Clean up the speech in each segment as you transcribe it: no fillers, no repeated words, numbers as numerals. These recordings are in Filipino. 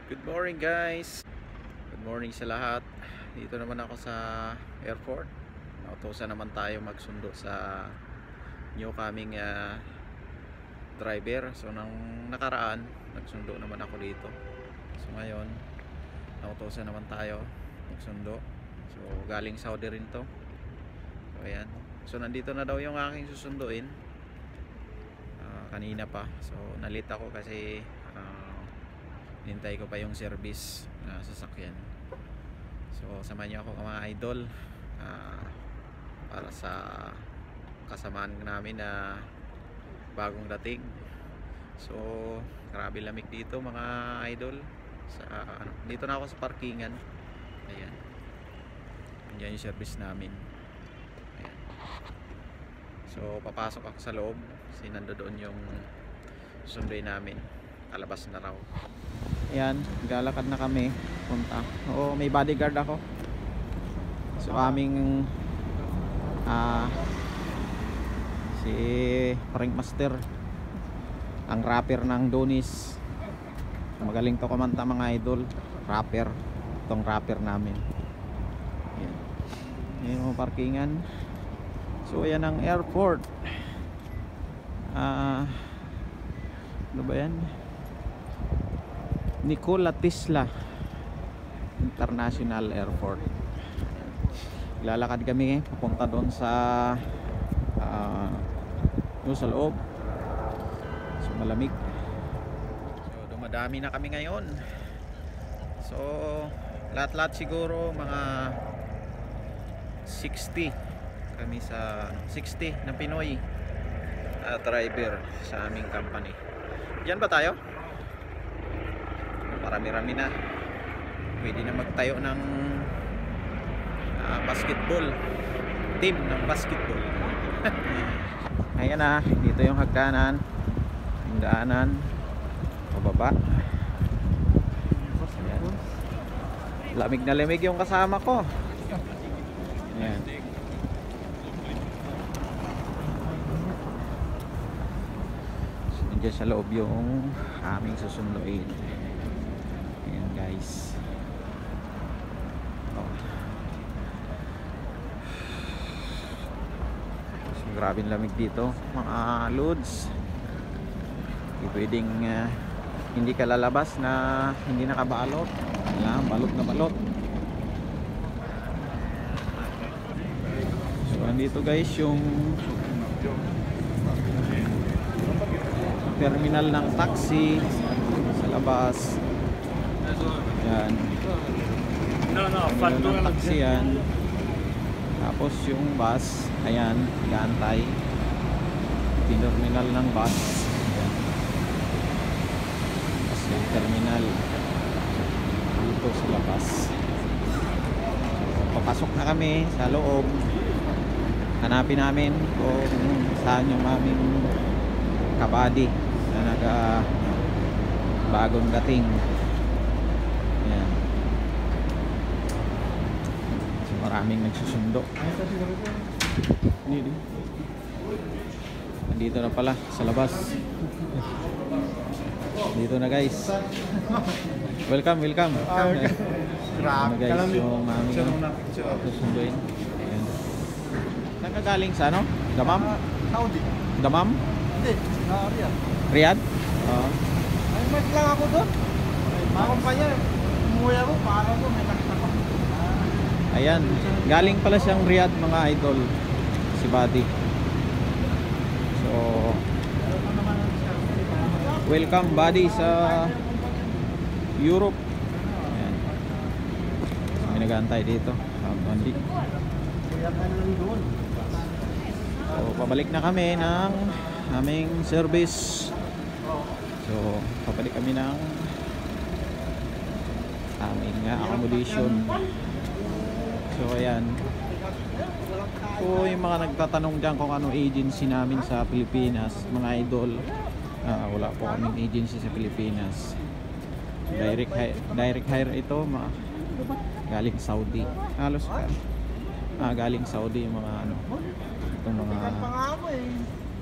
Good morning guys. Good morning sa lahat. Dito naman ako sa airport. Nautosan naman tayo magsundo sa new coming driver. So nang nakaraan, nagsundo naman ako dito. So ngayon, nautosan naman tayo magsundo. So galing Saudi rin to. So ayan. So nandito na daw yung aking susunduin. Kanina pa. So nalit ako kasi hintay ko pa yung service na sasakyan. So samahan niyo ako mga idol para sa kasamaan namin na bagong dating. So grabe lamig dito mga idol sa, dito na ako sa parkingan. Ayan, yan yung service namin. Ayan. So papasok ako sa loob kasi nandoon yung sunduin namin, kalabas na raw. Ayan, galakad na kami punta. Oo, may bodyguard ako. So aming si Frank Master, ang rapper ng Donis. Magaling to kumanta mga idol. Rapper, itong rapper namin. Ayan, ayan yung parkingan. So ayan ang airport. Ano ba yan? Nikola Tesla International Airport. Lalakad kami papunta doon sa sa loob. So malamig. So dumadami na kami ngayon. So lahat-lahat siguro mga 60 kami sa 60 na Pinoy driver sa aming company. Diyan ba tayo? Marami-rami na. Pwede na magtayo ng basketball team ng basketball. Ayan na, dito yung hagdanan, yung daanan pababa. Ayan. Lamig na lamig yung kasama ko. Ayan. So, nandiyan sa loob yung aming susunduin. Ayan guys. So, grabing lamig dito mga loads. Hindi pwedeng hindi ka lalabas na hindi nakabalot. Ayan, balot na balot. So andito guys yung terminal ng taxi sa labas. Yan. Terminal ng taxi yan. Tapos yung bus, ayan, gaantay. Terminal ng bus. Ayan. Tapos yung terminal dito sa labas. So, papasok na kami sa loob. Hanapin namin kung saan yung aming kabady na bagong dating. Ayan. So, maraming nagsusundo. Nandito na pala sa labas. Dito na guys. Welcome, welcome. Ano guys, yung aming susunduin. Ayan. Saan ka galing sa ano? Damam? Saudi. Damam? Hindi, Riyadh. Riyadh? Oo. Ay, may lang ako doon. Mga kumpanya, umuwi ako, paano ko, may nakita ko. Ayan, galing pala siyang Riyadh mga idol, si Buddy. So, welcome Buddy sa Europe. Ayan. May nag-aantay dito. Buddy. So, pabalik na kami ng aming service. So, pabalik kami ng aming accommodation. So, ayan. So, yung mga nagtatanong dyan kung anong agency namin sa Pilipinas, mga idol, wala po kaming agency sa Pilipinas. Direct hire ito, galing Saudi. Halos galing Saudi yung mga ano, itong mga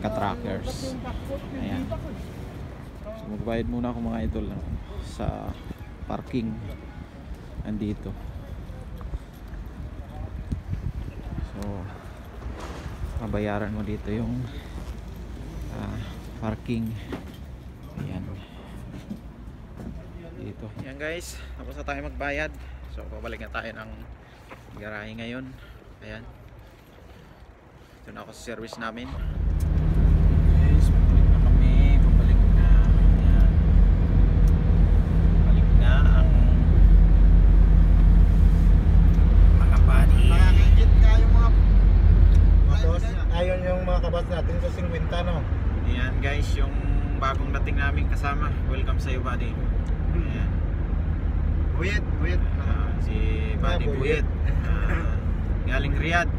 ka-trackers. Ayan. So magbayad muna ako mga idol sa parking andito. So babayaran mo dito yung parking. Ayan dito. Ayan guys, tapos na tayo magbayad. So pabalik na tayo ng garahe ngayon. Ayan, ito na ako sa service namin. Guys, pabalik na kami. Pabalik na. Ayan, balik na ang mga body. Nakakigit ka yung mga boss. Ayon yung mga kabas natin sa 50, no? Ayan guys, yung bagong dating namin kasama. Welcome sa iyo, buddy. Ayan. Buyet. Si Buddy Buyet. Buyet. Galing Riyadh.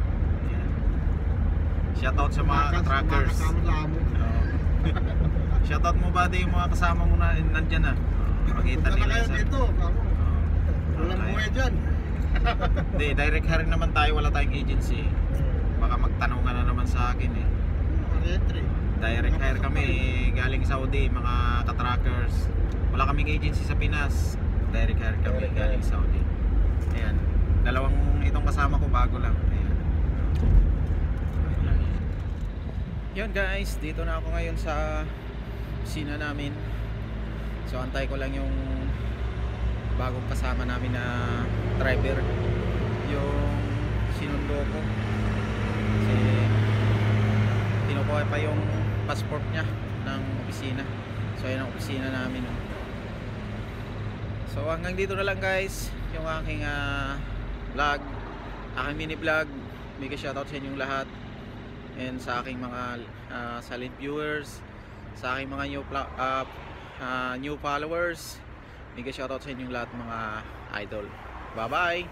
Ayan. Shoutout sa mga ka-trackers. Shoutout mo, buddy, yung mga kasama mo na nandyan na. Makita Punta na nila kayo sa... dito. Walang buhay dyan. Hindi, direct hiring naman tayo. Wala tayong agency. Baka magtanungan na naman sa akin eh. Direct hire kami galing Saudi, mga ka-trackers. Wala kaming agency sa Pinas. Direct hire kami galing Saudi. Ayan, dalawang itong kasama ko bago lang. Ayan. Yun guys, dito na ako ngayon sa opisina namin. So antay ko lang yung bagong kasama namin na driver, yung sinundo ko. Kasi kinukuha pa yung passport niya ng opisina. So ayan ang opisina namin. So hanggang dito na lang guys yung aking vlog, aking mini vlog. Mega shoutout sa inyong lahat, and sa aking mga silent viewers, sa aking mga new followers. Mega shoutout sa inyong lahat mga idol. Bye bye.